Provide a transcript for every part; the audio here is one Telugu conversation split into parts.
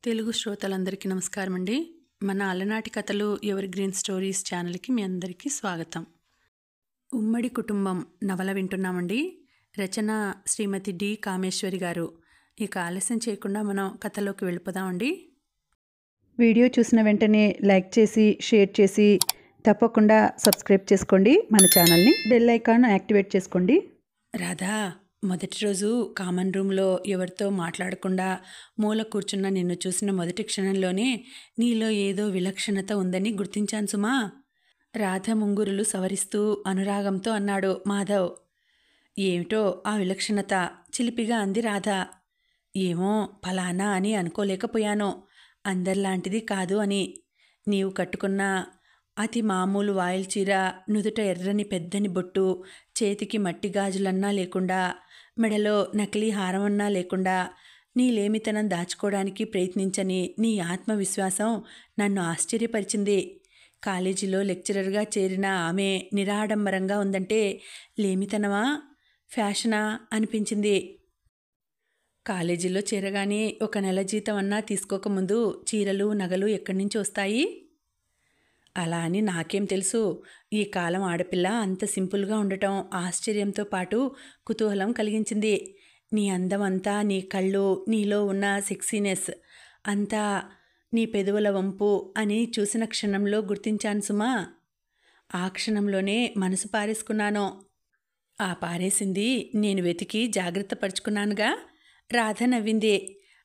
తెలుగు శ్రోతలందరికీ నమస్కారం అండి. మన అలనాటి కథలు ఎవర్ గ్రీన్ స్టోరీస్ ఛానల్కి మీ అందరికీ స్వాగతం. ఉమ్మడి కుటుంబం నవల వింటున్నామండి. రచన శ్రీమతి డి కామేశ్వరి గారు. ఇక ఆలస్యం చేయకుండా మనం కథలోకి వెళ్ళిపోదామండి. వీడియో చూసిన వెంటనే లైక్ చేసి షేర్ చేసి తప్పకుండా సబ్స్క్రైబ్ చేసుకోండి. మన ఛానల్ని బెల్ ఐకాన్ యాక్టివేట్ చేసుకోండి. రాధా, మొదటి రోజు కామన్ రూమ్లో ఎవరితో మాట్లాడకుండా మూల కూర్చున్న నిన్ను చూసిన మొదటి క్షణంలోనే నీలో ఏదో విలక్షణత ఉందని గుర్తించాను సుమా. రాధ ముంగురులు సవరిస్తూ అనురాగంతో అన్నాడు మాధవ్. ఏమిటో ఆ విలక్షణత, చిలిపిగా అంది రాధ. ఏమో ఫలానా అని అనుకోలేకపోయాను. అందరిలాంటిది కాదు అని. నీవు కట్టుకున్న అతి మామూలు వాయిల్ చీర, నుదుట ఎర్రని పెద్దని బొట్టు, చేతికి మట్టి గాజులన్నా లేకుండా, మెడలో నకిలీ హారమన్నా లేకుండా, నీ లేమితనం దాచుకోవడానికి ప్రయత్నించని నీ ఆత్మవిశ్వాసం నన్ను ఆశ్చర్యపరిచింది. కాలేజీలో లెక్చరర్గా చేరిన ఆమె నిరాడంబరంగా ఉందంటే లేమితనమా, ఫ్యాషనా అనిపించింది. కాలేజీలో చేరగానే ఒక నెల జీతం అన్నా తీసుకోకముందు చీరలు నగలు ఎక్కడి నుంచి వస్తాయి? అలా అని నాకేం తెలుసు. ఈ కాలం ఆడపిల్ల అంత సింపుల్గా ఉండటం ఆశ్చర్యంతో పాటు కుతూహలం కలిగించింది. నీ అందం అంతా, నీ కళ్ళు, నీలో ఉన్న సెక్సీనెస్ అంతా నీ పెదవుల వంపు అని చూసిన క్షణంలో గుర్తించాను సుమా. ఆ క్షణంలోనే మనసు పారేసుకున్నాను. ఆ పారేసింది నేను వెతికి జాగ్రత్త పరుచుకున్నానుగా. రాధ నవ్వింది.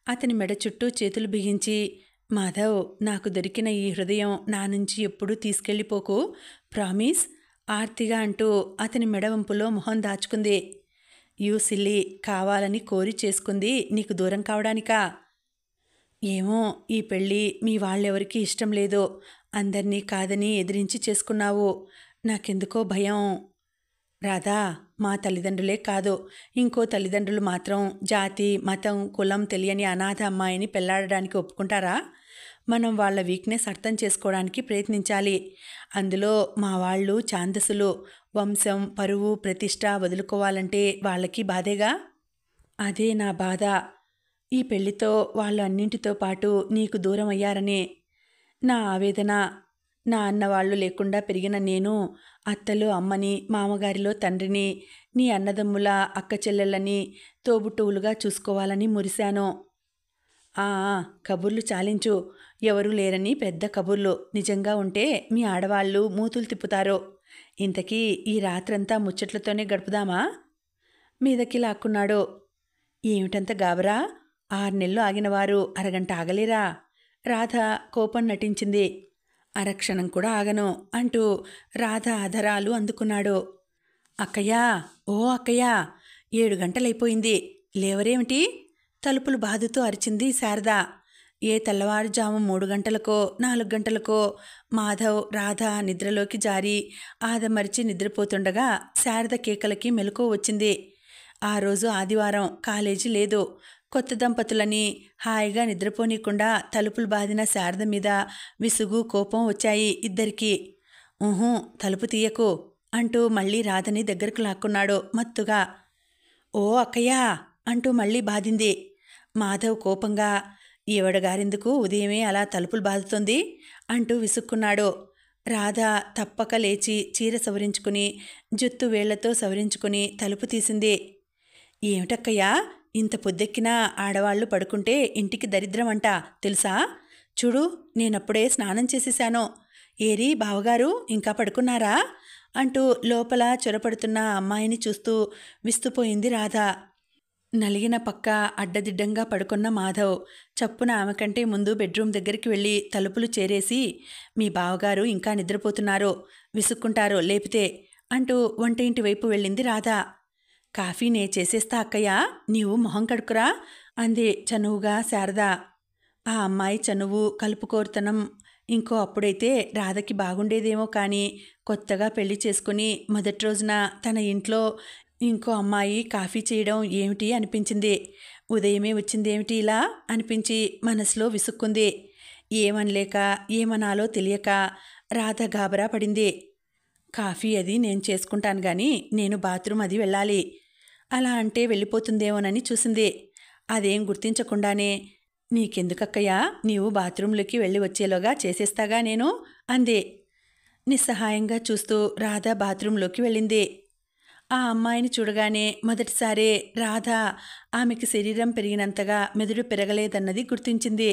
అతని మెడ చుట్టూ చేతులు బిగించి, మాధవ్, నాకు దొరికిన ఈ హృదయం నా నుంచి ఎప్పుడూ తీసుకెళ్ళిపోకు, ప్రామిస్, ఆర్తిగా అంటూ అతని మెడవంపులో మొహం దాచుకుంది. యూ సిల్లీ, కావాలని కోరి చేసుకుంది నీకు దూరం కావడానికా? ఏమో, ఈ పెళ్ళి మీ వాళ్ళెవరికీ ఇష్టం లేదు. అందరినీ కాదని ఎదిరించి చేసుకున్నావు. నాకెందుకో భయం. రాధా, మా తల్లిదండ్రులే కాదు, ఇంకో తల్లిదండ్రులు మాత్రం జాతి, మతం, కులం తెలియని అనాథ అమ్మాయిని పెళ్లాడడానికి ఒప్పుకుంటారా? మనం వాళ్ళ వీక్నెస్ అర్థం చేసుకోవడానికి ప్రయత్నించాలి. అందులో మా వాళ్ళు ఛాందసులు. వంశం, పరువు, ప్రతిష్ట వదులుకోవాలంటే వాళ్ళకి బాధేగా. అదే నా బాధ. ఈ పెళ్లితో వాళ్ళు అన్నింటితో పాటు నీకు దూరం అయ్యారనే నా ఆవేదన. నా అన్నవాళ్ళు లేకుండా పెరిగిన నేను అత్తలో అమ్మని, మామగారిలో తండ్రిని, నీ అన్నదమ్ముల అక్క చెల్లెళ్ళని తోబుట్టువులుగా చూసుకోవాలని మురిశాను. కబుర్లు చాలించు. ఎవరూ లేరని పెద్ద కబుర్లు. నిజంగా ఉంటే మీ ఆడవాళ్ళు మూతులు తిప్పుతారు. ఇంతకీ ఈ రాత్రంతా ముచ్చట్లతోనే గడుపుదామా? మీదకి లాక్కున్నాడు. ఏమిటంత గాబరా? 6 నెలలు ఆగినవారు అరగంట ఆగలేరా? రాధ కోపం నటించింది. అరక్షణం కూడా ఆగను అంటూ రాధ ఆధరాలు అందుకున్నాడు. అక్కయ్యా, ఓ అక్కయ్యా, 7 గంటలైపోయింది, లేవరేమిటి? తలుపులు బాదుతూ అరిచింది శారద. ఏ తెల్లవారుజాము 3 గంటలకో 4 గంటలకో మాధవ్, రాధ నిద్రలోకి జారి ఆదమరిచి నిద్రపోతుండగా శారద కేకలకి మెలకువ వచ్చింది. ఆ రోజు ఆదివారం, కాలేజీ లేదు. కొత్త దంపతులని హాయిగా నిద్రపోనీయకుండా తలుపులు బాదిన శారద మీద విసుగు, కోపం వచ్చాయి ఇద్దరికీ. తలుపు తీయకు అంటూ మళ్ళీ రాధని దగ్గరకు లాక్కున్నాడు మత్తుగా. ఓ అక్కయ్యా అంటూ మళ్ళీ బాధింది. మాధవ్ కోపంగా, ఈవిడగారెందుకు ఉదయమే అలా తలుపులు బాదుతోంది అంటూ విసుక్కున్నాడు. రాధ తప్పక లేచి చీర సవరించుకుని జుత్తు వేళ్లతో సవరించుకుని తలుపు తీసింది. ఏమిటక్కయ్యా, ఇంత పొద్దెక్కినా ఆడవాళ్లు పడుకుంటే ఇంటికి దరిద్రం అంట తెలుసా? చూడు, నేనప్పుడే స్నానం చేసేశాను. ఏరి బావగారు, ఇంకా పడుకున్నారా అంటూ లోపల చొరపడుతున్న అమ్మాయిని చూస్తూ విస్తుపోయింది రాధ. నలిగిన పక్క అడ్డదిడ్డంగా పడుకున్న మాధవ్ చప్పున ఆమె కంటే ముందు బెడ్రూమ్ దగ్గరికి వెళ్ళి తలుపులు చేరేసి, మీ బావగారు ఇంకా నిద్రపోతున్నారు, విసుక్కుంటారు లేపితే అంటూ వంట ఇంటి వైపు వెళ్ళింది రాధ. కాఫీ నే చేసేస్తా అక్కయ్య, నీవు మొహం కడుకురా అంది చనువుగా శారద. ఆ అమ్మాయి చనువు, కలుపుకోరుతనం ఇంకో అప్పుడైతే రాధకి బాగుండేదేమో కానీ, కొత్తగా పెళ్లి చేసుకుని మొదటి రోజున తన ఇంట్లో ఇంకో అమ్మాయి కాఫీ చేయడం ఏమిటి అనిపించింది. ఉదయమే వచ్చిందేమిటి ఇలా అనిపించి మనసులో విసుక్కుంది. ఏమనలేక ఏమనాలో తెలియక రాధ గాబరా పడింది. కాఫీ అది నేను చేసుకుంటాను కానీ నేను బాత్రూమ్ అది వెళ్ళాలి. అలా అంటే వెళ్ళిపోతుందేమోనని చూసింది. అదేం గుర్తించకుండానే నీకెందుకక్కయ్యా, నీవు బాత్రూంలోకి వెళ్ళి వచ్చేలోగా చేసేస్తాగా నేను అందే. నిస్సహాయంగా చూస్తూ రాధ బాత్రూంలోకి వెళ్ళింది. ఆ అమ్మాయిని చూడగానే మొదటిసారే రాధ ఆమెకి శరీరం పెరిగినంతగా మెదడు పెరగలేదన్నది గుర్తించింది.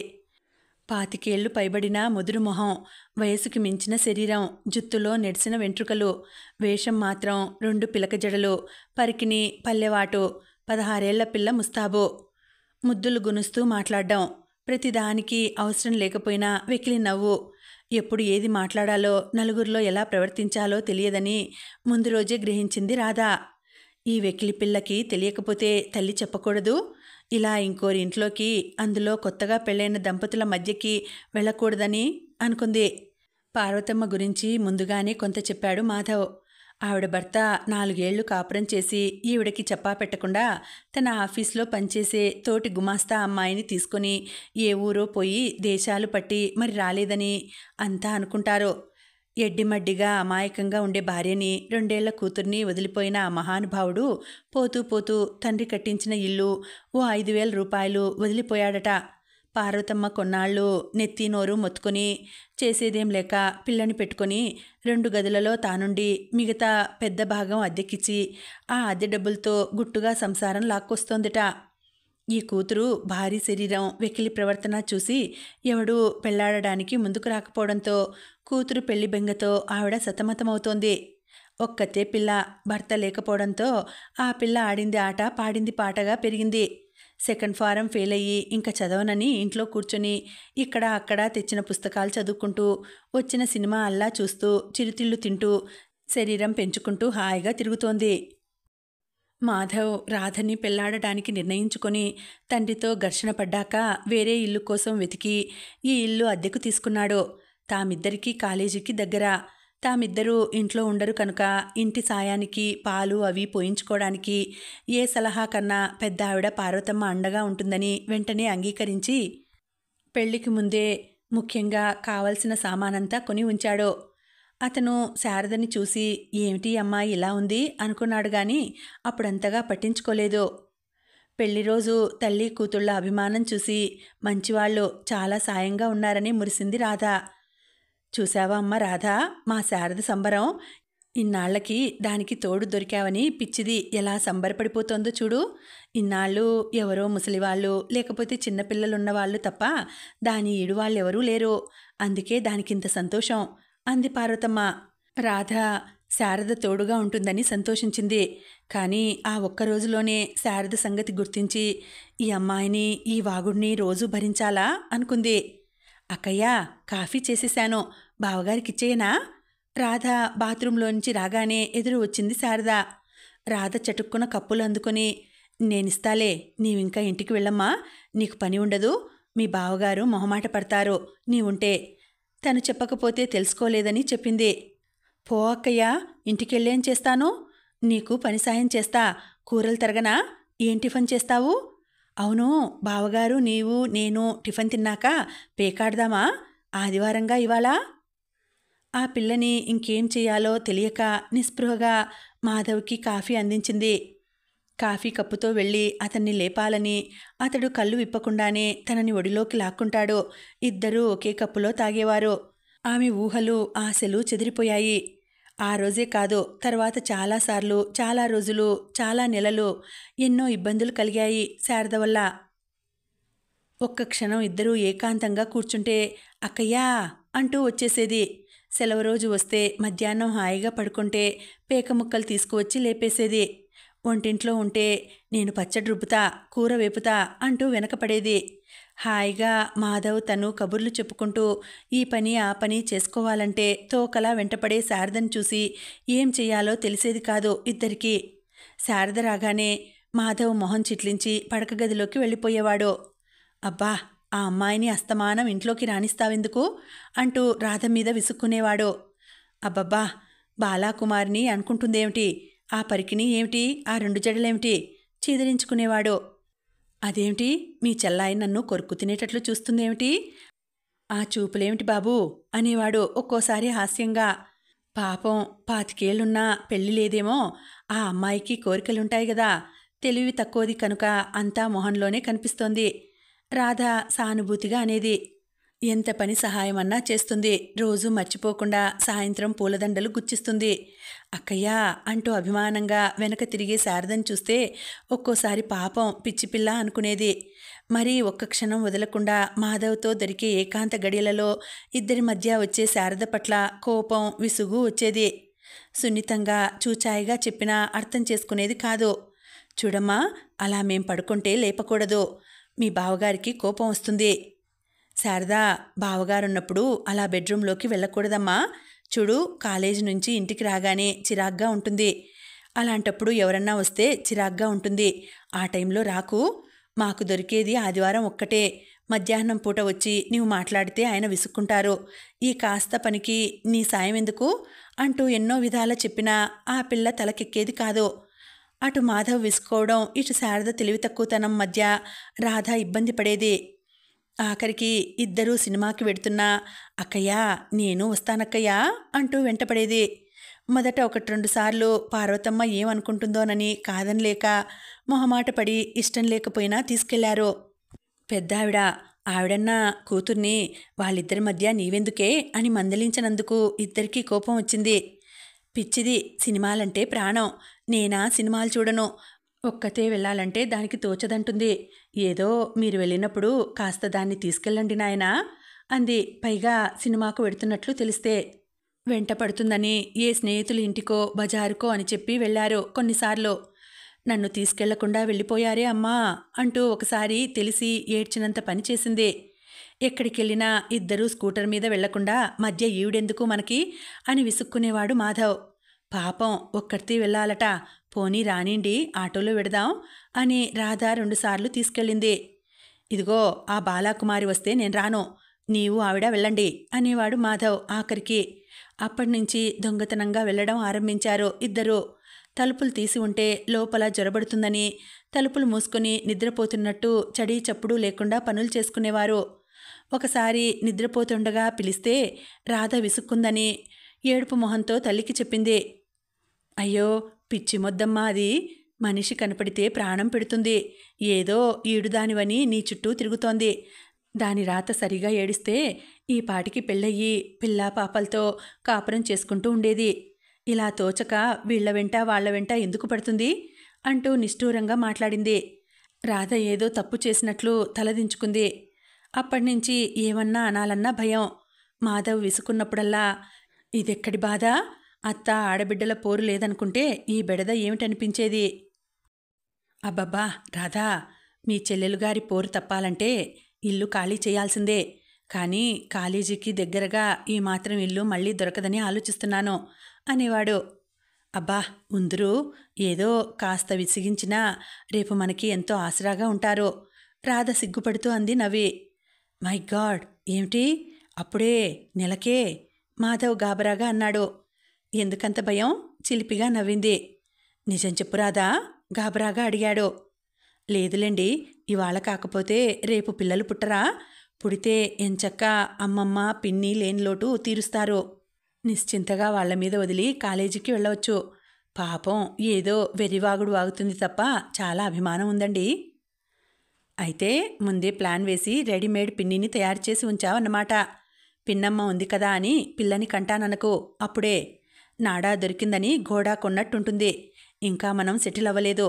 25 ఏళ్లు పైబడిన ముదురు మొహం, వయసుకి మించిన శరీరం, జుత్తులో నెడిసిన వెంట్రుకలు, వేషం మాత్రం 2 పిలక జడలు, పరికిని పల్లెవాటు, 16 ఏళ్ల పిల్ల ముస్తాబు. ముద్దులు గునుస్తూ మాట్లాడ్డం, ప్రతిదానికి అవసరం లేకపోయినా వెకిలి నవ్వు. ఎప్పుడు ఏది మాట్లాడాలో, నలుగురిలో ఎలా ప్రవర్తించాలో తెలియదని ముందు రోజే గ్రహించింది రాధ. ఈ వెకిలి పిల్లకి తెలియకపోతే తల్లి చెప్పకూడదు, ఇలా ఇంకోరి ఇంట్లోకి, అందులో కొత్తగా పెళ్ళైన దంపతుల మధ్యకి వెళ్ళకూడదని అనుకుంది. పార్వతమ్మ గురించి ముందుగానే కొంత చెప్పాడు మాధవ్. ఆవిడ భర్త 4 ఏళ్లు కాపురం చేసి ఈవిడకి చెప్పా పెట్టకుండా తన ఆఫీస్లో పనిచేసే తోటి గుమాస్తా అమ్మాయిని తీసుకుని ఏ ఊరో పోయి దేశాలు పట్టి మరి రాలేదని అంతా అనుకుంటారు. ఎడ్డిమడ్డిగా అమాయకంగా ఉండే భార్యని, 2 ఏళ్ల కూతుర్ని వదిలిపోయిన ఆ మహానుభావుడు పోతూ పోతూ తండ్రి కట్టించిన ఇల్లు, ఓ 5,000 రూపాయలు వదిలిపోయాడట. పార్వతమ్మ కొన్నాళ్ళు నెత్తి నోరు మొత్తుకొని చేసేదేం లేక పిల్లని పెట్టుకొని 2 గదులలో తానుండి మిగతా పెద్ద భాగం అద్దెకిచ్చి ఆ అద్దె డబ్బులతో గుట్టుగా సంసారం లాక్కొస్తోందట. ఈ కూతురు భారీ శరీరం, వెకిలి ప్రవర్తన చూసి ఎవడూ పెళ్లాడడానికి ముందుకు రాకపోవడంతో కూతురు పెళ్లి బెంగతో ఆవిడ సతమతమవుతోంది. ఒక్కతే పిల్ల, భర్త లేకపోవడంతో ఆ పిల్ల ఆడింది ఆట, పాడింది పాటగా పెరిగింది. సెకండ్ ఫారం ఫెయిల్ అయ్యి ఇంకా చదవనని ఇంట్లో కూర్చొని ఇక్కడ అక్కడ తెచ్చిన పుస్తకాలు చదువుకుంటూ, వచ్చిన సినిమా అల్లా చూస్తూ, చిరుతిళ్ళు తింటూ, శరీరం పెంచుకుంటూ హాయిగా తిరుగుతోంది. మాధవ్ రాధని పెళ్లాడటానికి నిర్ణయించుకొని తండ్రితో ఘర్షణ పడ్డాక వేరే ఇల్లు కోసం వెతికి ఈ ఇల్లు అద్దెకు తీసుకున్నాడు. తామిద్దరికీ కాలేజీకి దగ్గర. తామిద్దరూ ఇంట్లో ఉండరు కనుక ఇంటి సాయానికి పాలు అవి పోయించుకోవడానికి ఏ సలహా కన్నా పెద్ద ఆవిడ పార్వతమ్మ అండగా ఉంటుందని వెంటనే అంగీకరించి పెళ్లికి ముందే ముఖ్యంగా కావలసిన సామానంతా కొని ఉంచాడు. అతను శారదని చూసి ఏమిటి అమ్మాయి ఇలా ఉంది అనుకున్నాడు గాని అప్పుడంతగా పట్టించుకోలేదు. పెళ్లి రోజు తల్లి కూతుళ్ల అభిమానం చూసి మంచివాళ్ళు, చాలా సాయంగా ఉన్నారని మురిసింది రాధ. చూశావా అమ్మ రాధా, మా శారద సంబరం, ఇన్నాళ్లకి దానికి తోడు దొరికావని పిచ్చిది ఎలా సంబరపడిపోతోందో చూడు. ఇన్నాళ్ళు ఎవరో ముసలివాళ్ళు లేకపోతే చిన్నపిల్లలున్నవాళ్ళు తప్ప దాని ఈడు వాళ్ళెవరూ లేరు, అందుకే దానికింత సంతోషం అంది పార్వతమ్మ. రాధ శారద తోడుగా ఉంటుందని సంతోషించింది. కానీ ఆ ఒక్క రోజులోనే శారద సంగతి గుర్తించి ఈ అమ్మాయిని, ఈ వాగుడిని రోజూ భరించాలా అనుకుంది. అక్కయ్యా, కాఫీ చేసేశాను, బావగారికిచ్చేయనా? రాధ బాత్రూంలోంచి రాగానే ఎదురు వచ్చింది శారద. రాధ చటుక్కున కప్పులు అందుకొని నేనిస్తాలే, నీవింకా ఇంటికి వెళ్ళమ్మా, నీకు పని ఉండదు, మీ బావగారు మొహమాట పడతారు నీవుంటే, తను చెప్పకపోతే తెలుసుకోలేదని చెప్పింది. పో అక్కయ్యా, ఇంటికెళ్ళేం చేస్తాను, నీకు పని సాయం చేస్తా, కూరలు తరగనా, ఏం టిఫిన్ చేస్తావు? అవును, బావగారు నీవు నేను టిఫిన్ తిన్నాక పేకాడదామా, ఆదివారంగా ఇవాళ? ఆ పిల్లని ఇంకేం చెయ్యాలో తెలియక నిస్పృహగా మాధవ్కి కాఫీ అందించింది. కాఫీ కప్పుతో వెళ్ళి అతన్ని లేపాలని అతడు కళ్ళు విప్పకుండానే తనని ఒడిలోకి లాక్కుంటాడు. ఇద్దరూ ఒకే కప్పులో తాగేవారు. ఆమె ఊహలు, ఆశలు చెదిరిపోయాయి. ఆ రోజే కాదు, తర్వాత చాలాసార్లు, చాలా రోజులు, చాలా నెలలు ఎన్నో ఇబ్బందులు కలిగాయి శారద వల్ల. ఒక్క క్షణం ఇద్దరూ ఏకాంతంగా కూర్చుంటే అక్కయ్యా అంటూ వచ్చేసేది. సెలవు రోజు వస్తే మధ్యాహ్నం హాయిగా పడుకుంటే పేక ముక్కలు తీసుకువచ్చి లేపేసేది. వంటింట్లో ఉంటే నేను పచ్చడి రుబ్బుతా, కూర వేపుతా అంటూ వెనకపడేది. హాయిగా మాధవ్ తను కబుర్లు చెప్పుకుంటూ ఈ పని ఆ పని చేసుకోవాలంటే తోకలా వెంటపడే శారదను చూసి ఏం చెయ్యాలో తెలిసేది కాదు ఇద్దరికీ. శారద రాగానే మాధవ్ మొహం చిట్లించి పడక గదిలోకి వెళ్ళిపోయేవాడు. అబ్బా, ఆ అమ్మాయిని అస్తమానం ఇంట్లోకి రాణిస్తావెందుకు అంటూ రాధ మీద విసుక్కునేవాడు. అబ్బబ్బా, బాలాకుమారిని అనుకుంటుందేమిటి, ఆ పరికిని ఏమిటి, ఆ 2 జడలేమిటి చీదరించుకునేవాడు. అదేమిటి, మీ చెల్లాయి నన్ను కొరుక్కు తినేటట్లు చూస్తుందేమిటి, ఆ చూపులేమిటి బాబూ అనేవాడు ఒక్కోసారి హాస్యంగా. పాపం 25 ఏళ్లున్నా పెళ్లి లేదేమో, ఆ అమ్మాయికి కోరికలుంటాయి గదా, తెలివి తక్కువది కనుక అంతా మొహంలోనే కనిపిస్తోంది. రాధ సానుభూతిగా అనేది. ఎంత పని సహాయమన్నా చేస్తుంది. రోజు మర్చిపోకుండా సాయంత్రం పూలదండలు గుచ్చిస్తుంది. అక్కయ్యా అంటూ అభిమానంగా వెనక తిరిగి శారదని చూస్తే ఒక్కోసారి పాపం పిచ్చిపిల్ల అనుకునేది. మరీ ఒక్క క్షణం వదలకుండా మాధవ్తో దొరికే ఏకాంత గడియలలో ఇద్దరి మధ్య వచ్చే శారద పట్ల కోపం, విసుగు వచ్చేది. సున్నితంగా చూచాయిగా చెప్పినా అర్థం చేసుకునేది కాదు. చూడమ్మా, అలా మేం పడుకుంటే లేపకూడదు. మీ బావగారికి కోపం వస్తుంది. శారదా, బావగారున్నప్పుడు అలా బెడ్రూమ్లోకి వెళ్ళకూడదమ్మా. చూడు, కాలేజీ నుంచి ఇంటికి రాగానే చిరాగ్గా ఉంటుంది. అలాంటప్పుడు ఎవరన్నా వస్తే చిరాగ్గా ఉంటుంది. ఆ టైంలో రాకు. మాకు దొరికేది ఆదివారం ఒక్కటే. మధ్యాహ్నం పూట వచ్చి నీవు మాట్లాడితే ఆయన విసుక్కుంటారు. ఈ కాస్త పనికి నీ సాయం ఎందుకు అంటూ ఎన్నో విధాల చెప్పినా ఆ పిల్ల తలకెక్కేది కాదు. అటు మాధవ్ విసుకోవడం, ఇటు శారద తెలివి తక్కువతనం మధ్య రాధ ఇబ్బంది పడేది. ఆఖరికి ఇద్దరూ సినిమాకి వెడుతున్నా అక్కయ్యా నేను వస్తానక్కయ్యా అంటూ వెంటపడేది. మొదట 1-2 సార్లు పార్వతమ్మ ఏమనుకుంటుందోనని కాదనిలేక మొహమాట పడి ఇష్టం లేకపోయినా తీసుకెళ్లారు. పెద్దావిడ ఆవిడన్నా కూతుర్ని వాళ్ళిద్దరి మధ్య నీవెందుకే అని మందలించినందుకు ఇద్దరికీ కోపం వచ్చింది. పిచ్చిది, సినిమాలంటే ప్రాణం. నేనా సినిమాలు చూడను. ఒక్కతే వెళ్ళాలంటే దానికి తోచదంటుంది. ఏదో మీరు వెళ్ళినప్పుడు కాస్త దాన్ని తీసుకెళ్ళండి నాయనా అంది. పైగా సినిమాకు వెడుతున్నట్లు తెలిస్తే వెంట పడుతుందని ఏ స్నేహితుల ఇంటికో బజారుకో అని చెప్పి వెళ్లారు. కొన్నిసార్లు నన్ను తీసుకెళ్లకుండా వెళ్ళిపోయారే అమ్మా అంటూ ఒకసారి తెలిసి ఏడ్చినంత పని చేసింది. ఎక్కడికెళ్ళినా ఇద్దరూ స్కూటర్ మీద వెళ్లకుండా మధ్య ఈవిడెందుకు మనకి అని విసుక్కునేవాడు మాధవ్. పాపం ఒక్కర్తీ వెళ్ళాలట. పోనీ రానిండి, ఆటోలో వెడదాం అని రాధ 2 సార్లు తీసుకెళ్ళింది. ఇదిగో ఆ బాలాకుమారి వస్తే నేను రాను, నీవు ఆవిడ వెళ్ళండి అనేవాడు మాధవ్ ఆఖరికి. అప్పటినుంచి దొంగతనంగా వెళ్లడం ఆరంభించారు ఇద్దరూ. తలుపులు తీసి ఉంటే లోపల జొరబడుతుందని తలుపులు మూసుకొని నిద్రపోతున్నట్టు చడీ చప్పుడు లేకుండా పనులు చేసుకునేవారు. ఒకసారి నిద్రపోతుండగా పిలిస్తే రాధ విసుక్కుందని ఏడుపు మొహంతో తల్లికి చెప్పింది. అయ్యో పిచ్చి మొద్దమ్మా, అది మనిషి కనపడితే ప్రాణం పెడుతుంది. ఏదో ఈడుదానివని నీ చుట్టూ తిరుగుతోంది. దాని రాత సరిగా ఏడిస్తే ఈ పాటికి పెళ్ళయ్యి పిల్లా పాపలతో కాపురం చేసుకుంటూ ఉండేది. ఇలా తోచక వీళ్ల వెంట వాళ్ల వెంట ఎందుకు పడుతుంది అంటూ నిష్ఠూరంగా మాట్లాడింది. రాధ ఏదో తప్పు చేసినట్లు తలదించుకుంది. అప్పటినుంచి ఏమన్నా అనాలన్నా భయం. మాధవ్ విసుకున్నప్పుడల్లా ఇదెక్కడి బాధ, అత్త ఆడబిడ్డల పోరు లేదనుకుంటే ఈ బెడద ఏమిటనిపించేది. అబ్బబ్బా రాధా, మీ చెల్లెలుగారి పోరు తప్పాలంటే ఇల్లు ఖాళీ చేయాల్సిందే. కానీ కాలేజీకి దగ్గరగా ఈ మాత్రం ఇల్లు మళ్ళీ దొరకదని ఆలోచిస్తున్నాను అనేవాడు. అబ్బా ఉందురు, ఏదో కాస్త విసిగించినా రేపు మనకి ఎంతో ఆసరాగా ఉంటారు రాధ సిగ్గుపడుతూ అంది నవ్వి. మై గాడ్, ఏమిటి అప్పుడే నెలకే మాధవ్ గాబరాగా అన్నాడు. ఎందుకంత భయం చిలిపిగా నవ్వింది. నిజం చెప్పు రాధా గాబరాగా అడిగాడు. లేదులేండి, ఇవాళ కాకపోతే రేపు పిల్లలు పుట్టరా? పుడితే ఎంచక్కా అమ్మమ్మ పిన్ని లేని లోటు తీరుస్తారు. నిశ్చింతగా వాళ్ల మీద వదిలి కాలేజీకి వెళ్ళవచ్చు. పాపం ఏదో వెర్రివాగుడు వాగుతుంది తప్ప చాలా అభిమానం ఉందండి. అయితే ముందే ప్లాన్ వేసి రెడీమేడ్ పిన్నిని తయారు చేసి ఉంచావన్నమాట. పిన్నమ్మ ఉంది కదా అని పిల్లని కంటాననకు. అప్పుడే నాడా దొరికిందని గోడా కొన్నట్టుంటుంది. ఇంకా మనం సెటిల్ అవ్వలేదు.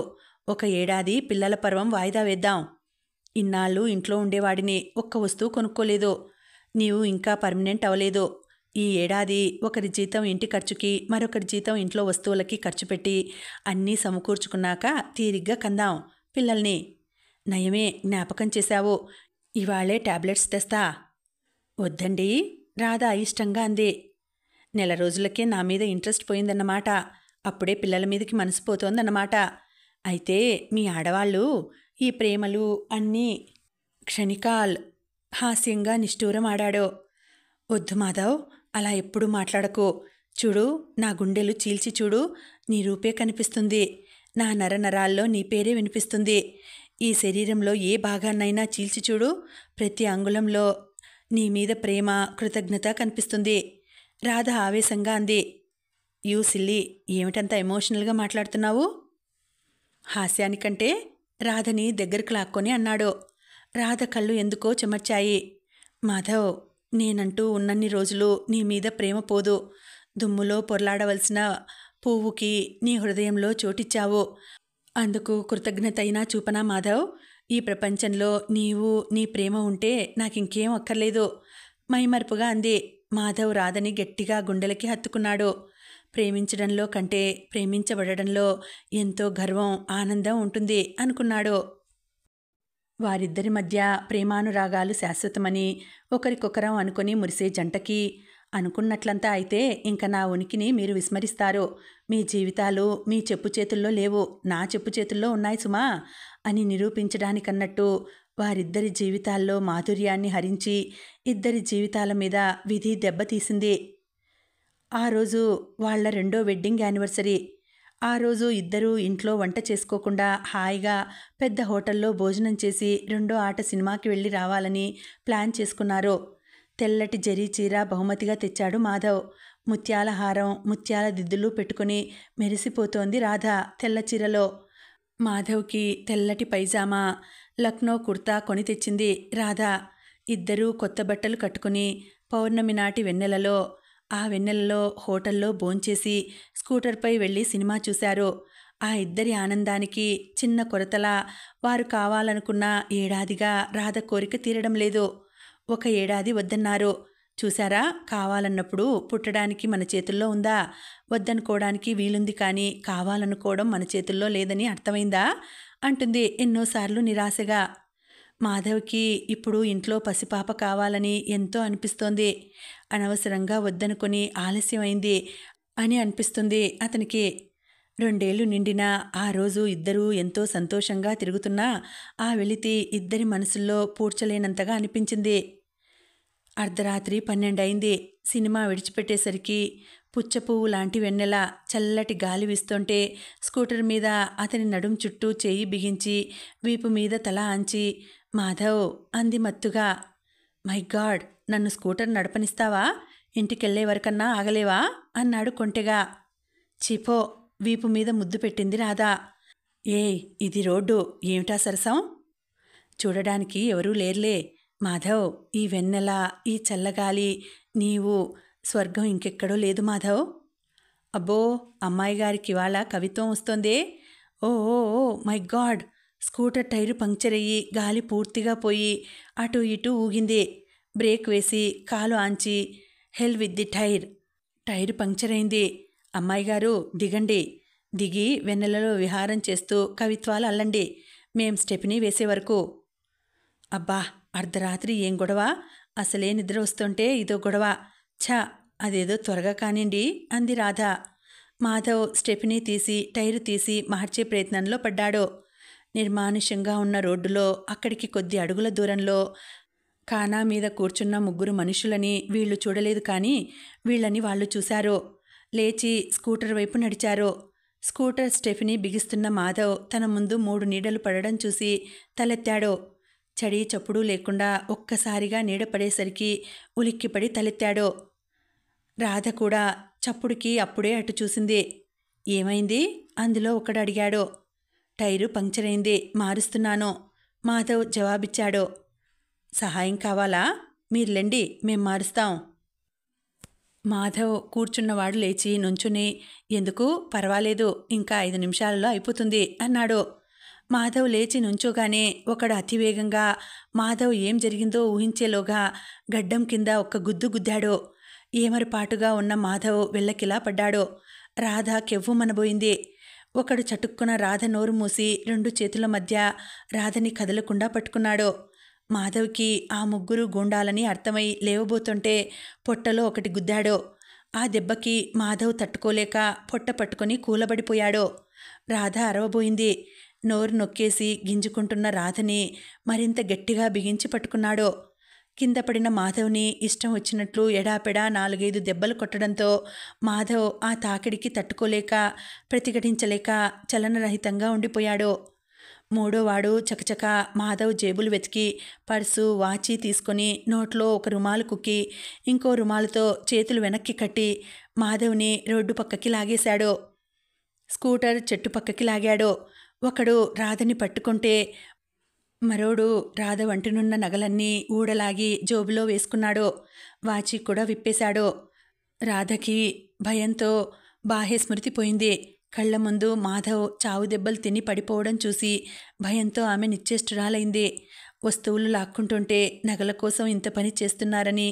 1 ఏడాది పిల్లల పర్వం వాయిదా వేద్దాం. ఇన్నాళ్ళు ఇంట్లో ఉండేవాడిని, ఒక్క వస్తువు కొనుక్కోలేదు. నీవు ఇంకా పర్మనెంట్ అవ్వలేదు. ఈ ఏడాది ఒకరి జీతం ఇంటి ఖర్చుకి, మరొకరి జీతం ఇంట్లో వస్తువులకి ఖర్చు పెట్టి అన్నీ సమకూర్చుకున్నాక తీరిగ్గా కందాం పిల్లల్ని. నయమే జ్ఞాపకం చేశావు. ఇవాళే టాబ్లెట్స్ తెస్తా. వద్దండి రాధ అయిష్టంగా అంది. నెల రోజులకే నా మీద ఇంట్రెస్ట్ పోయిందన్నమాట. అప్పుడే పిల్లల మీదకి మనసు పోతోందన్నమాట. అయితే మీ ఆడవాళ్ళు ఈ ప్రేమలు అన్నీ క్షణికాల్ హాస్యంగా నిష్ఠూరం ఆడాడు. వద్దు మాధవ్, అలా ఎప్పుడూ మాట్లాడకు. చూడు, నా గుండెలు చీల్చి చూడు, నీ రూపే కనిపిస్తుంది. నా నరనరాల్లో నీ పేరే వినిపిస్తుంది. ఈ శరీరంలో ఏ భాగాన్నైనా చీల్చి చూడు, ప్రతి అంగుళంలో నీ మీద ప్రేమ, కృతజ్ఞత కనిపిస్తుంది రాధ ఆవేశంగా అంది. యూ సిల్లీ, ఏమిటంత ఎమోషనల్గా మాట్లాడుతున్నావు? హాస్యానికంటే రాధని దగ్గరకు లాక్కొని అన్నాడు. రాధ కళ్ళు ఎందుకో చెమర్చాయి. మాధవ్, నేనంటూ ఉన్నన్ని రోజులు నీ మీద ప్రేమ పోదు. దుమ్ములో పొర్లాడవలసిన పువ్వుకి నీ హృదయంలో చోటిచ్చావు. అందుకు కృతజ్ఞత అయినా చూపనా మాధవ్? ఈ ప్రపంచంలో నీవు నీ ప్రేమ ఉంటే నాకింకేం అక్కర్లేదు మైమర్పుగా అంది. మాధవ్ రాధని గట్టిగా గుండెలకి హత్తుకున్నాడు. ప్రేమించడంలో కంటే ప్రేమించబడడంలో ఎంతో గర్వం, ఆనందం ఉంటుంది అనుకున్నాడు. వారిద్దరి మధ్య ప్రేమానురాగాలు శాశ్వతమని ఒకరికొకరం అనుకుని మురిసే జంటకి అనుకున్నట్లంతా అయితే ఇంక నా ఉనికిని మీరు విస్మరిస్తారు. మీ జీవితాలు మీ చెప్పు చేతుల్లో లేవు, నా చెప్పు చేతుల్లో ఉన్నాయి సుమా అని నిరూపించడానికన్నట్టు వారిద్దరి జీవితాల్లో మాధుర్యాన్ని హరించి ఇద్దరి జీవితాల మీద విధి దెబ్బతీసింది. ఆ రోజు వాళ్ల రెండో వెడ్డింగ్ యానివర్సరీ. ఆ రోజు ఇద్దరూ ఇంట్లో వంట చేసుకోకుండా హాయిగా పెద్ద హోటల్లో భోజనం చేసి రెండో ఆట సినిమాకి వెళ్ళి రావాలని ప్లాన్ చేసుకున్నారు. తెల్లటి జరీ చీర బహుమతిగా తెచ్చాడు మాధవ్. ముత్యాల హారం, ముత్యాల దిద్దులు పెట్టుకుని మెరిసిపోతోంది రాధ తెల్ల చీరలో. మాధవ్కి తెల్లటి పైజామా, లక్నో కుర్తా కొని తెచ్చింది రాధ. ఇద్దరూ కొత్త బట్టలు కట్టుకుని పౌర్ణమి నాటి వెన్నెలలో, ఆ వెన్నెలలో హోటల్లో భోంచేసి స్కూటర్పై వెళ్ళి సినిమా చూశారు. ఆ ఇద్దరి ఆనందానికి చిన్న కొరతలా వారు కావాలనుకున్న ఏడాదిగా రాధ కోరిక తీరడం లేదు. 1 ఏడాది వద్దన్నారు. చూశారా, కావాలన్నప్పుడు పుట్టడానికి మన చేతుల్లో ఉందా? వద్దనుకోవడానికి వీలుంది, కానీ కావాలనుకోవడం మన చేతుల్లో లేదని అర్థమైందా అంటుంది ఎన్నోసార్లు నిరాశగా. మాధవ్కి ఇప్పుడు ఇంట్లో పసిపాప కావాలని ఎంతో అనిపిస్తోంది. అనవసరంగా వద్దనుకొని ఆలస్యమైంది అని అనిపిస్తుంది అతనికి. 2 ఏళ్లు నిండినా ఆ రోజు ఇద్దరూ ఎంతో సంతోషంగా తిరుగుతున్నా ఆ వెలితి ఇద్దరి మనసుల్లో పూడ్చలేనంతగా అనిపించింది. అర్ధరాత్రి 12 అయింది. సినిమా విడిచిపెట్టేసరికి పుచ్చపువ్వు లాంటి వెన్నెల చల్లటి గాలి వీస్తుంటే స్కూటర్ మీద అతని నడుం చుట్టూ చేయి బిగించి వీపు మీద తల ఆంచి మాధవ్ అంది మత్తుగా. మై గాడ్, నన్ను స్కూటర్ నడపనిస్తావా? ఇంటికెళ్లే వరకన్నా ఆగలేవా అన్నాడు కొంటెగా. చీపో, వీపు మీద ముద్దు పెట్టింది రాధా. ఏయ్, ఇది రోడ్డు, ఏమిటా సరసం? చూడడానికి ఎవరూ లేర్లే మాధవ్. ఈ వెన్నెల, ఈ చల్లగాలి, నీవు, స్వర్గం ఇంకెక్కడో లేదు మాధవ్. అబ్బో, అమ్మాయి గారికి ఇవాళ కవిత్వం వస్తోందే. Oh oh oh my god. Scooter tyre puncture అయ్యి గాలి పూర్తిగా పోయి అటు ఇటు ఊగింది. బ్రేక్ వేసి కాలు ఆంచి hell with the tyre puncture అయింది. అమ్మాయి గారు దిగండి. దిగి వెన్నెలలో విహారం చేస్తూ కవిత్వాలు అల్లండి, మేం స్టెప్ని వేసే వరకు. అబ్బా, అర్ధరాత్రి ఏం గొడవ? అసలే నిద్ర వస్తుంటే ఇదో గొడవ. ఛా, అదేదో త్వరగా కానివ్వండి అంది రాధ. మాధవ్ స్టెప్ని తీసి టైరు తీసి మార్చే ప్రయత్నంలో పడ్డాడు. నిర్మానుష్యంగా ఉన్న రోడ్డులో అక్కడికి కొద్ది అడుగుల దూరంలో కానా మీద కూర్చున్న 3 మనుషులని వీళ్లు చూడలేదు, కానీ వీళ్ళని వాళ్ళు చూశారు. లేచి స్కూటర్ వైపు నడిచారు. స్కూటర్ స్టెఫిని బిగిస్తున్న మాధవ్ తన ముందు 3 నీడలు పడడం చూసి తలెత్తాడు. చడి చప్పుడు లేకుండా ఒక్కసారిగా నీడ పడేసరికి ఉలిక్కిపడి తలెత్తాడు. రాధ కూడా చప్పుడుకి అప్పుడే అటు చూసింది. ఏమైంది? అందులో ఒకడు అడిగాడు. టైరు పంక్చర్ అయింది, మారుస్తున్నాను మాధవ్ జవాబిచ్చాడు. సహాయం కావాలా? మీర్లెండి, మేం మారుస్తాం. మాధవ్ కూర్చున్నవాడు లేచి నుంచుని, ఎందుకు, పర్వాలేదు, ఇంకా 5 నిమిషాలలో అయిపోతుంది అన్నాడు. మాధవ్ లేచి నుంచోగానే ఒకడు అతివేగంగా మాధవ్ ఏం జరిగిందో ఊహించేలోగా గడ్డం కింద ఒక్క గుద్దు గుద్దాడు. ఏమరపాటుగా ఉన్న మాధవ్ వెళ్ళకిలా పడ్డాడు. రాధ కెవ్వుమనబోయింది. ఒకడు చటుక్కున రాధ నోరు మూసి 2 చేతుల మధ్య రాధని కదలకుండా పట్టుకున్నాడు. మాధవ్కి ఆ 3 గూండాలని అర్థమై లేవబోతుంటే పొట్టలో ఒకటి గుద్దాడు. ఆ దెబ్బకి మాధవ్ తట్టుకోలేక పొట్ట పట్టుకొని కూలబడిపోయాడు. రాధ అరవబోయింది. నోరు నొక్కేసి గింజుకుంటున్న రాధని మరింత గట్టిగా బిగించి పట్టుకున్నాడు. కింద పడిన మాధవ్ని ఇష్టం వచ్చినట్లు ఎడాపెడా 4-5 దెబ్బలు కొట్టడంతో మాధవ్ ఆ తాకిడికి తట్టుకోలేక ప్రతిఘటించలేక చలనరహితంగా ఉండిపోయాడు. మూడోవాడు చకచక మాధవ్ జేబులు వెతికి పర్సు, వాచీ తీసుకొని నోట్లో ఒక రుమాలు కుక్కి ఇంకో రుమాలుతో చేతులు వెనక్కి కట్టి మాధవ్ని రోడ్డు పక్కకి లాగేశాడు. స్కూటర్ చెట్టు పక్కకి లాగాడు. ఒకడు రాధని పట్టుకుంటే మరోడు రాధ వంటినున్న నగలన్నీ ఊడలాగి జోబులో వేసుకున్నాడు. వాచి కూడా విప్పేశాడు. రాధకి భయంతో బాహ్య స్మృతి పోయింది. కళ్ల ముందు మాధవ్ చావు దెబ్బలు తిని పడిపోవడం చూసి భయంతో ఆమె నిశ్చేష్టురాలైంది. వస్తువులు లాక్కుంటుంటే నగల కోసం ఇంత పని చేస్తున్నారని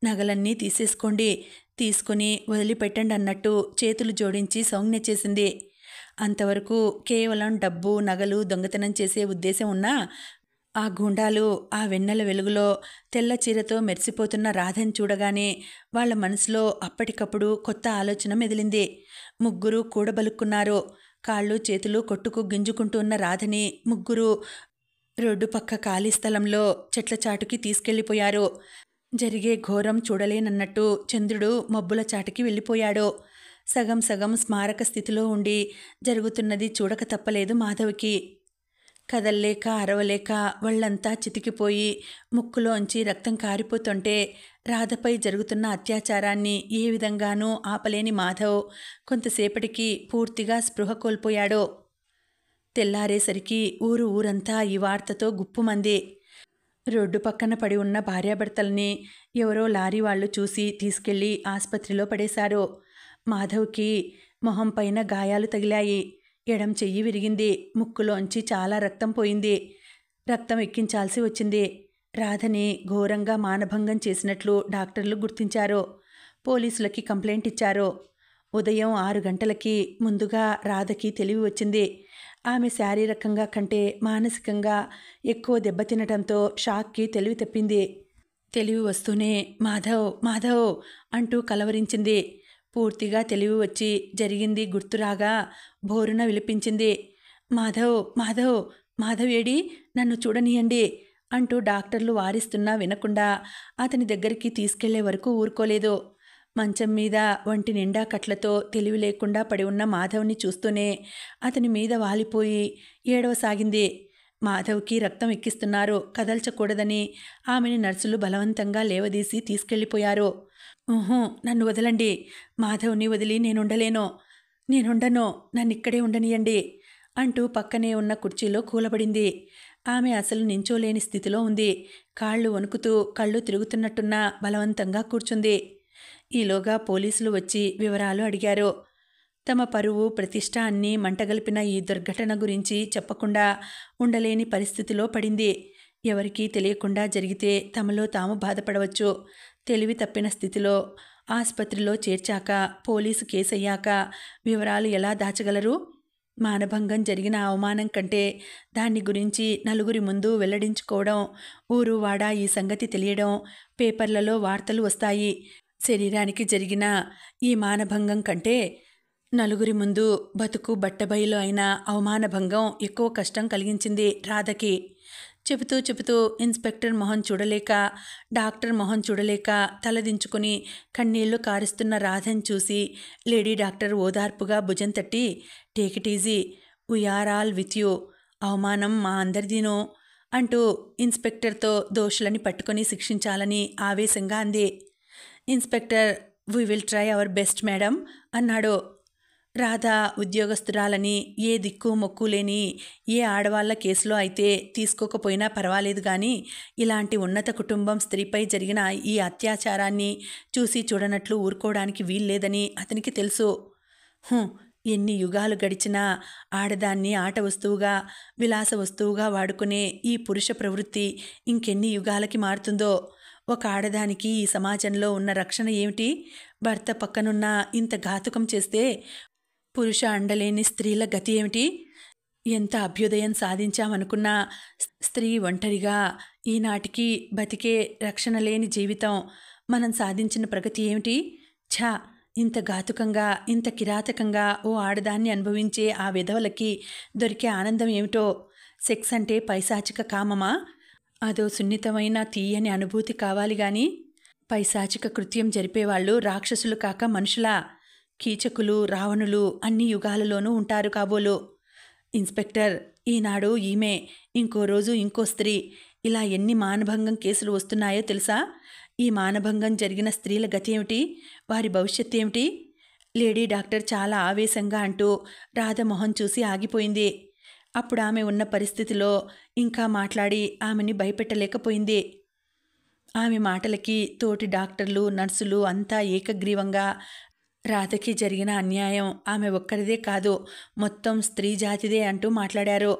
నగలన్నీ తీసేసుకోండి, తీసుకుని వదిలిపెట్టండి అన్నట్టు చేతులు జోడించి సౌజ్ఞ చేసింది. అంతవరకు కేవలం డబ్బు నగలు దొంగతనం చేసే ఉద్దేశం ఉన్నా ఆ గూండాలు ఆ వెన్నెల వెలుగులో తెల్ల చీరతో మెరిసిపోతున్న రాధని చూడగానే వాళ్ళ మనసులో అప్పటికప్పుడు కొత్త ఆలోచన మెదిలింది. ముగ్గురు కూడబలుక్కున్నారు. కాళ్ళు చేతులు కొట్టుకు గింజుకుంటూ ఉన్న రాధని ముగ్గురు రోడ్డు పక్క ఖాళీ స్థలంలో చెట్ల చాటుకి తీసుకెళ్లిపోయారు. జరిగే ఘోరం చూడలేనన్నట్టు చంద్రుడు మబ్బుల చాటుకి వెళ్ళిపోయాడు. సగం సగం స్మారక స్థితిలో ఉండి జరుగుతున్నది చూడక తప్పలేదు మాధవ్కి. కదల్లేక అరవలేక వాళ్ళంతా చితికిపోయి ముక్కులోంచి రక్తం కారిపోతుంటే రాధపై జరుగుతున్న అత్యాచారాన్ని ఏ విధంగానూ ఆపలేని మాధవ్ కొంతసేపటికి పూర్తిగా స్పృహ కోల్పోయాడు. తెల్లారేసరికి ఊరంతా ఈ వార్తతో గుప్పుమంది. రోడ్డు పక్కన పడి ఉన్న భార్యాభర్తల్ని ఎవరో లారీ వాళ్ళు చూసి తీసుకెళ్లి ఆసుపత్రిలో పడేశారు. మాధవ్కి మొహం పైన గాయాలు తగిలాయి. ఎడం చెయ్యి విరిగింది. ముక్కులోంచి చాలా రక్తం పోయింది. రక్తం ఎక్కించాల్సి వచ్చింది. రాధని ఘోరంగా మానభంగం చేసినట్లు డాక్టర్లు గుర్తించారు. పోలీసులకి కంప్లైంట్ ఇచ్చారు. ఉదయం 6 గంటలకి ముందుగా రాధకి తెలివి వచ్చింది. ఆమె శారీరకంగా కంటే మానసికంగా ఎక్కువ దెబ్బతినటంతో షాక్కి తెలివి తప్పింది. తెలివి వస్తూనే మాధవ్ మాధవ్ అంటూ కలవరించింది. పూర్తిగా తెలివి వచ్చి జరిగింది గుర్తురాగా బోరున విలిపించింది. మాధవ్ మాధవ్ మాధవ్ ఏడి, నన్ను చూడనీయండి అంటూ డాక్టర్లు వారిస్తున్నా వినకుండా అతని దగ్గరికి తీసుకెళ్లే వరకు ఊరుకోలేదు. మంచం మీద ఒంటి నిండా కట్లతో తెలివి లేకుండా పడి ఉన్న మాధవ్ని చూస్తూనే అతని మీద వాలిపోయి ఏడవసాగింది. మాధవ్కి రక్తం ఎక్కిస్తున్నారు, కదల్చకూడదని ఆమెని నర్సులు బలవంతంగా లేవదీసి తీసుకెళ్లిపోయారు. నన్ను వదలండి, మాధవ్ని వదిలి నేనుండను, నన్నిక్కడే ఉండనియండి అంటూ పక్కనే ఉన్న కుర్చీలో కూలబడింది. ఆమె అసలు నించోలేని స్థితిలో ఉంది. కాళ్ళు వణుకుతూ కళ్ళు తిరుగుతున్నట్టున్నా బలవంతంగా కూర్చుంది. ఈలోగా పోలీసులు వచ్చి వివరాలు అడిగారు. తమ పరువు ప్రతిష్ట అన్నీ మంటగలిపిన ఈ దుర్ఘటన గురించి చెప్పకుండా ఉండలేని పరిస్థితిలో పడింది. ఎవరికీ తెలియకుండా జరిగితే తమలో తాము బాధపడవచ్చు. తెలివి తప్పిన స్థితిలో ఆసుపత్రిలో చేర్చాక పోలీసు కేసయ్యాక వివరాలు ఎలా దాచగలరు? మానభంగం జరిగిన అవమానం కంటే దాన్ని గురించి నలుగురి ముందు వెల్లడించుకోవడం, ఊరు వాడా ఈ సంగతి తెలియడం, పేపర్లలో వార్తలు వస్తాయి. శరీరానికి జరిగిన ఈ మానభంగం కంటే నలుగురి ముందు బతుకు బట్టబయలు అయిన అవమానభంగం ఎక్కువ కష్టం కలిగించింది రాధకి. చెబుతూ ఇన్స్పెక్టర్ మొహం చూడలేక, డాక్టర్ మొహం చూడలేక తలదించుకుని కన్నీళ్లు కారుస్తున్న రాధని చూసి లేడీ డాక్టర్ ఓదార్పుగా భుజం తట్టి, take it easy, we are all with you, అవమానం మా అందరిదీనో అంటూ ఇన్స్పెక్టర్తో దోషులని పట్టుకొని శిక్షించాలని ఆవేశంగా అంది. Inspector we will try our best madam అన్నాడు. రాధ ఉద్యోగస్తురాలని, ఏ దిక్కు మొక్కు లేని ఏ ఆడవాళ్ల కేసులో అయితే తీసుకోకపోయినా పర్వాలేదు కానీ ఇలాంటి ఉన్నత కుటుంబం స్త్రీపై జరిగిన ఈ అత్యాచారాన్ని చూసి చూడనట్లు ఊరుకోవడానికి వీల్లేదని అతనికి తెలుసు. ఎన్ని యుగాలు గడిచినా ఆడదాన్ని ఆట వస్తువుగా, విలాస వస్తువుగా వాడుకునే ఈ పురుష ప్రవృత్తి ఇంకెన్ని యుగాలకి మారుతుందో. ఒక ఆడదానికి ఈ సమాజంలో ఉన్న రక్షణ ఏమిటి? భర్త పక్కనున్న ఇంత ఘాతుకం చేస్తే పురుష అండలేని స్త్రీల గతి ఏమిటి? ఎంత అభ్యుదయం సాధించామనుకున్నా స్త్రీ ఒంటరిగా ఈనాటికి బతికే రక్షణ లేని జీవితం. మనం సాధించిన ప్రగతి ఏమిటి? ఇంత ఘాతుకంగా, ఇంత కిరాతకంగా ఓ ఆడదాన్ని అనుభవించే ఆ విధవలకి దొరికే ఆనందం ఏమిటో? సెక్స్ అంటే పైశాచిక కామమా? అదో సున్నితమైన తీయని అనుభూతి కావాలి గాని పైశాచిక కృత్యం జరిపేవాళ్ళు రాక్షసులు కాక మనుషులా? కీచకులు, రావణులు అన్ని యుగాలలోనూ ఉంటారు కాబోలు. ఇన్స్పెక్టర్, ఈనాడు ఈమె, ఇంకో రోజు ఇంకో స్త్రీ, ఇలా ఎన్ని మానభంగం కేసులు వస్తున్నాయో తెలుసా? ఈ మానభంగం జరిగిన స్త్రీల గతి ఏమిటి? వారి భవిష్యత్తు ఏమిటి? లేడీ డాక్టర్ చాలా ఆవేశంగా అంటూ రాధ మొహం చూసి ఆగిపోయింది. అప్పుడు ఆమె ఉన్న పరిస్థితిలో ఇంకా మాట్లాడి ఆమెని భయపెట్టలేకపోయింది. ఆమె మాటలకి తోటి డాక్టర్లు, నర్సులు అంతా ఏకగ్రీవంగా రాధకి జరిగిన అన్యాయం ఆమె ఒక్కరిదే కాదు, మొత్తం స్త్రీ జాతిదే అంటూ మాట్లాడారు.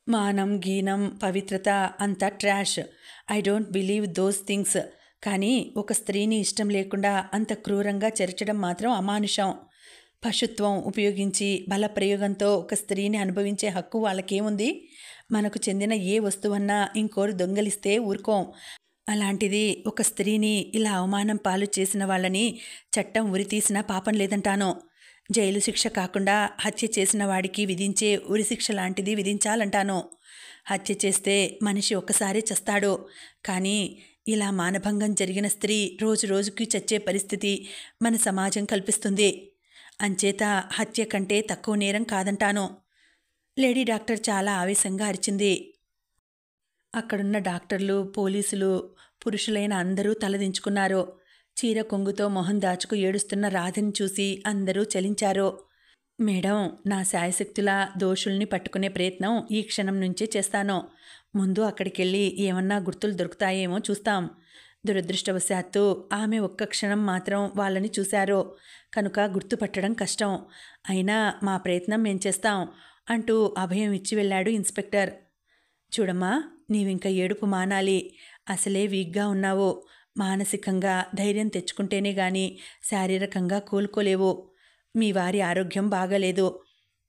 మానం, గీనం, పవిత్రత అంతా trash. I don't believe those things. కానీ ఒక స్త్రీని ఇష్టం లేకుండా అంత క్రూరంగా చెరచడం మాత్రం అమానుషం. పశుత్వం ఉపయోగించి బలప్రయోగంతో ఒక స్త్రీని అనుభవించే హక్కు వాళ్ళకేముంది? మనకు చెందిన ఏ వస్తువన్నా ఇంకోరు దొంగలిస్తే ఊరుకోం. అలాంటిది ఒక స్త్రీని ఇలా అవమానం పాలు చేసిన వాళ్ళని చట్టం ఉరితీసినా పాపం లేదంటాను. జైలు శిక్ష కాకుండా హత్య చేసిన వాడికి విధించే ఉరిశిక్ష లాంటిది విధించాలంటాను. హత్య చేస్తే మనిషి ఒక్కసారి చస్తాడు. కానీ ఇలా మానభంగం జరిగిన స్త్రీ రోజు రోజుకి చచ్చే పరిస్థితి మన సమాజం కల్పిస్తుంది. అంచేత హత్య కంటే తక్కువ నేరం కాదంటాను. లేడీ డాక్టర్ చాలా ఆవేశంగా అరిచింది. అక్కడున్న డాక్టర్లు, పోలీసులు, పురుషులైన అందరూ తలదించుకున్నారు. చీర కొంగుతో మొహం దాచుకు ఏడుస్తున్న రాధని చూసి అందరూ చలించారు. మేడం, నా శాయశక్తులా దోషుల్ని పట్టుకునే ప్రయత్నం ఈ క్షణం నుంచే చేస్తాను. ముందు అక్కడికెళ్ళి ఏమన్నా గుర్తులు దొరుకుతాయేమో చూస్తాం. దురదృష్టవశాత్తు ఆమె ఒక్క క్షణం మాత్రం వాళ్ళని చూశారు కనుక గుర్తుపట్టడం కష్టం. అయినా మా ప్రయత్నం మేం చేస్తాం అంటూ అభయం ఇచ్చి వెళ్ళాడు ఇన్స్పెక్టర్. చూడమ్మా, నీవింక ఏడుపు మానాలి. అసలే వీక్గా ఉన్నావు. మానసికంగా ధైర్యం తెచ్చుకుంటేనే గాని శారీరకంగా కోలుకోలేవు. మీ వారి ఆరోగ్యం బాగాలేదు.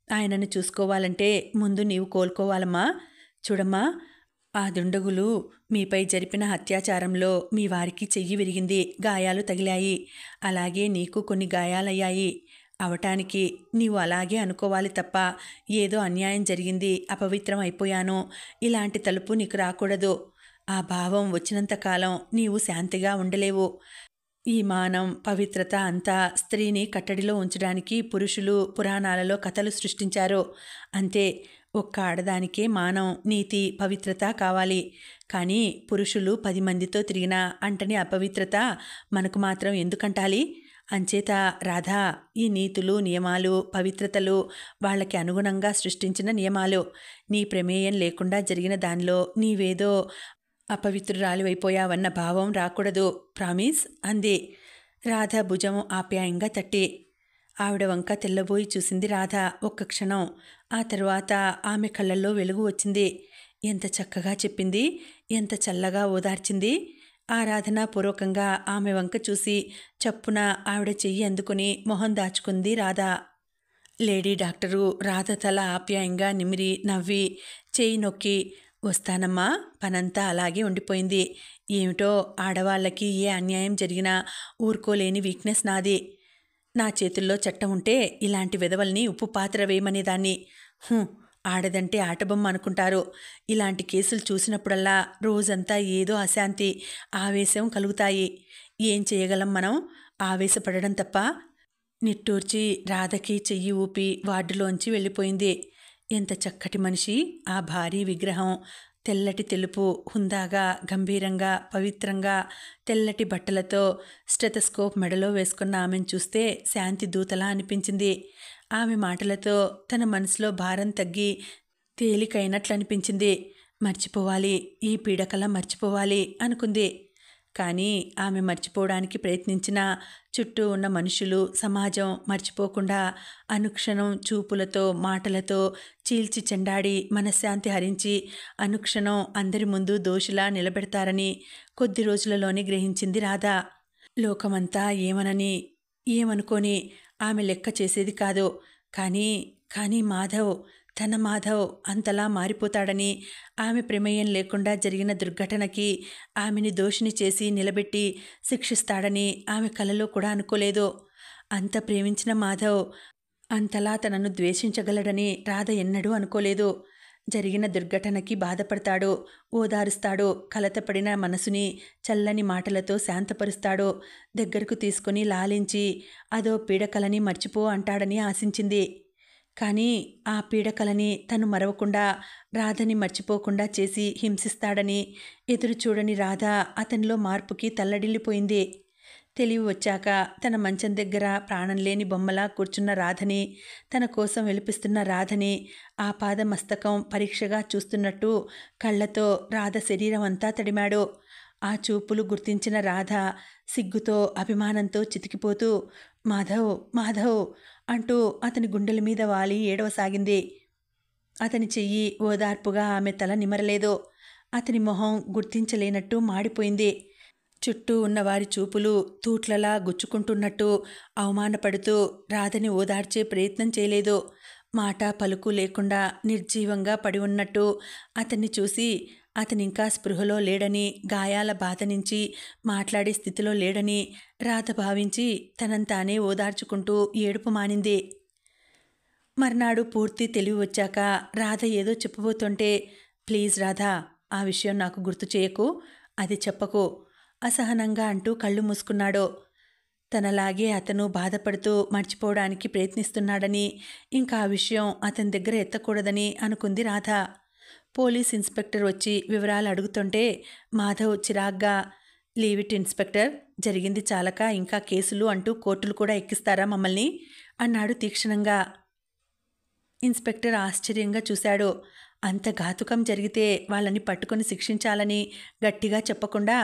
ఆయనను చూసుకోవాలంటే ముందు నీవు కోలుకోవాలమ్మా. చూడమ్మా, ఆ దుండగులు మీపై జరిపిన అత్యాచారంలో మీ వారికి చెయ్యి విరిగింది, గాయాలు తగిలాయి. అలాగే నీకు కొన్ని గాయాలయ్యాయి. అవటానికి నీవు అలాగే అనుకోవాలి తప్ప ఏదో అన్యాయం జరిగింది, అపవిత్రం అయిపోయాను, ఇలాంటి తలుపు నీకు రాకూడదు. ఆ భావం వచ్చినంతకాలం నీవు శాంతిగా ఉండలేవు. ఈ మానం, పవిత్రత అంతా స్త్రీని కట్టడిలో ఉంచడానికి పురుషులు పురాణాలలో కథలు సృష్టించారు. అంతే. ఒక్క ఆడదానికే మానం, నీతి, పవిత్రత కావాలి. కానీ పురుషులు 10 మందితో తిరిగినా అంటని అపవిత్రత మనకు మాత్రం ఎందుకంటాలి? అంచేత రాధా, ఈ నీతులు, నియమాలు, పవిత్రతలు వాళ్ళకి అనుగుణంగా సృష్టించిన నియమాలు. నీ ప్రమేయం లేకుండా జరిగిన దానిలో నీవేదో అపవిత్రురాలివైపోయావన్న భావం రాకూడదు. ప్రామిస్ అంది రాధ భుజం ఆప్యాయంగా తట్టి. ఆవిడ వంక తెల్లబోయి చూసింది రాధ ఒక్క క్షణం. ఆ తరువాత ఆమె కళ్ళల్లో వెలుగు వచ్చింది. ఎంత చక్కగా చెప్పింది, ఎంత చల్లగా ఓదార్చింది. ఆరాధనాపూర్వకంగా ఆమె వంక చూసి చప్పున ఆవిడ చెయ్యి అందుకుని మొహం దాచుకుంది రాధ. లేడీ డాక్టరు రాధ తల ఆప్యాయంగా నిమిరి నవ్వి చెయ్యి నొక్కి, వస్తానమ్మా, పనంతా అలాగే ఉండిపోయింది. ఏమిటో ఆడవాళ్ళకి ఏ అన్యాయం జరిగినా ఊరుకోలేని వీక్నెస్ నాది. నా చేతుల్లో చట్టం ఉంటే ఇలాంటి వెధవల్ని ఉప్పు పాత్ర వేయమనేదాన్ని. ఆడదంటే ఆటబొమ్మ అనుకుంటారు. ఇలాంటి కేసులు చూసినప్పుడల్లా రోజంతా ఏదో అశాంతి, ఆవేశం కలుగుతాయి. ఏం చేయగలం మనం? ఆవేశపడడం తప్ప. నిట్టూర్చి రాధకి చెయ్యి ఊపి వార్డులోంచి వెళ్ళిపోయింది. ఎంత చక్కటి మనిషి ఆ భారీ విగ్రహం. తెల్లటి తెలుపు, హుందాగా, గంభీరంగా, పవిత్రంగా, తెల్లటి బట్టలతో స్టెతస్కోప్ మెడలో వేసుకున్న ఆమెను చూస్తే శాంతి దూతలా అనిపించింది. ఆమె మాటలతో తన మనసులో భారం తగ్గి తేలికైనట్లు అనిపించింది. మర్చిపోవాలి, ఈ పీడకల మర్చిపోవాలి అనుకుంది. కానీ ఆమె మర్చిపోవడానికి ప్రయత్నించిన చుట్టూ ఉన్న మనుషులు, సమాజం మర్చిపోకుండా అనుక్షణం చూపులతో, మాటలతో చీల్చి చెండాడి మనశ్శాంతి హరించి అనుక్షణం అందరి ముందు దోషిలా నిలబెడతారని కొద్ది రోజులలోనే గ్రహించింది రాధ. లోకమంతా ఏమనుకొని ఆమె లెక్క చేసేది కాదు. కానీ మాధవ్, తన మాధవ్ అంతలా మారిపోతాడని, ఆమె ప్రమేయం లేకుండా జరిగిన దుర్ఘటనకి ఆమెని దోషిని చేసి నిలబెట్టి శిక్షిస్తాడని ఆమె కలలో కూడా అనుకోలేదు. అంత ప్రేమించిన మాధవ్ అంతలా తనను ద్వేషించగలడని రాధ ఎన్నడూ అనుకోలేదు. జరిగిన దుర్ఘటనకి బాధపడతాడు, ఓదారుస్తాడు, కలతపడిన మనసుని చల్లని మాటలతో శాంతపరుస్తాడు, దగ్గరకు తీసుకుని లాలించి అదో పీడకలని మర్చిపో అంటాడని ఆశించింది. కానీ ఆ పీడకలని తను మరవకుండా, రాధని మర్చిపోకుండా చేసి హింసిస్తాడని ఎదురు చూడని రాధ అతనిలో మార్పుకి తల్లడిల్లిపోయింది. తెలివి వచ్చాక తన మంచం దగ్గర ప్రాణం లేని బొమ్మలా కూర్చున్న రాధని, తన కోసం వెలిపిస్తున్న రాధని ఆపాదమస్తకం పరీక్షగా చూస్తున్నట్టు కళ్ళతో రాధ శరీరం అంతా తడిమాడు. ఆ చూపులు గుర్తించిన రాధ సిగ్గుతో అభిమానంతో చితికిపోతూ మాధవ్ మాధవ్ అంటూ అతని గుండెల మీద వాలి ఏడవసాగింది. అతని చెయ్యి ఓదార్పుగా ఆమె తల నిమరలేదు. అతని మొహం గుర్తించలేనట్టు మాడిపోయింది. చుట్టూ ఉన్నవారి చూపులు తూట్లలా గుచ్చుకుంటున్నట్టు అవమానపడుతూ రాధని ఓదార్చే ప్రయత్నం చేయలేదు. మాట పలుకు లేకుండా నిర్జీవంగా పడి ఉన్నట్టు అతన్ని చూసి అతనింకా స్పృహలో లేడని, గాయాల బాధ నుంచి మాట్లాడే స్థితిలో లేడని రాధ భావించి తనంతానే ఓదార్చుకుంటూ ఏడుపు మానింది. మర్నాడు పూర్తి తెలివి వచ్చాక రాధ ఏదో చెప్పబోతుంటే, ప్లీజ్ రాధా, ఆ విషయం నాకు గుర్తు చేయకు, అది చెప్పకు అసహనంగా అంటూ కళ్ళు మూసుకున్నాడు. తనలాగే అతను బాధపడుతూ మర్చిపోవడానికి ప్రయత్నిస్తున్నాడని, ఇంకా ఆ విషయం అతని దగ్గర ఎత్తకూడదని అనుకుంది రాధ. పోలీస్ ఇన్స్పెక్టర్ వచ్చి వివరాలు అడుగుతుంటే మాధవ్ చిరాగ్గా, లీవ్ ఇట్ ఇన్స్పెక్టర్, జరిగింది చాలక ఇంకా కేసులు అంటూ కోర్టులు కూడా ఎక్కిస్తారా మమ్మల్ని అన్నాడు తీక్షణంగా. ఇన్స్పెక్టర్ ఆశ్చర్యంగా చూశాడు. అంత ఘాతుకం జరిగితే వాళ్ళని పట్టుకొని శిక్షించాలని గట్టిగా చెప్పకుండా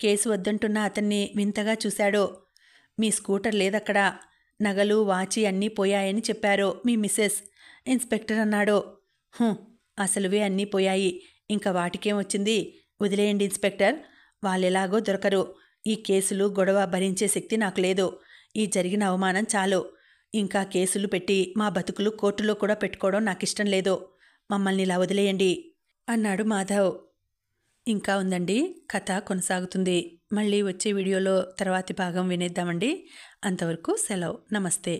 కేసు వద్దంటున్న అతన్ని వింతగా చూశాడు. మీ స్కూటర్ లేదక్కడ, నగలు వాచి అన్నీ పోయాయని చెప్పారు మీ మిస్సెస్, ఇన్స్పెక్టర్ అన్నాడు. అసలువే అన్నీ పోయాయి, ఇంకా వాటికేం వచ్చింది, వదిలేయండి ఇన్స్పెక్టర్, వాళ్ళెలాగో దొరకరు. ఈ కేసులు గొడవ భరించే శక్తి నాకు లేదు. ఈ జరిగిన అవమానం చాలు. ఇంకా కేసులు పెట్టి మా బతుకులు కోర్టులో కూడా పెట్టుకోవడం నాకిష్టం లేదు. మమ్మల్ని ఇలా వదిలేయండి అన్నాడు మాధవ్. ఇంకా ఉందండి, కథ కొనసాగుతుంది. మళ్ళీ వచ్చే వీడియోలో తర్వాతి భాగం వినేద్దామండి. అంతవరకు సెలవు. నమస్తే.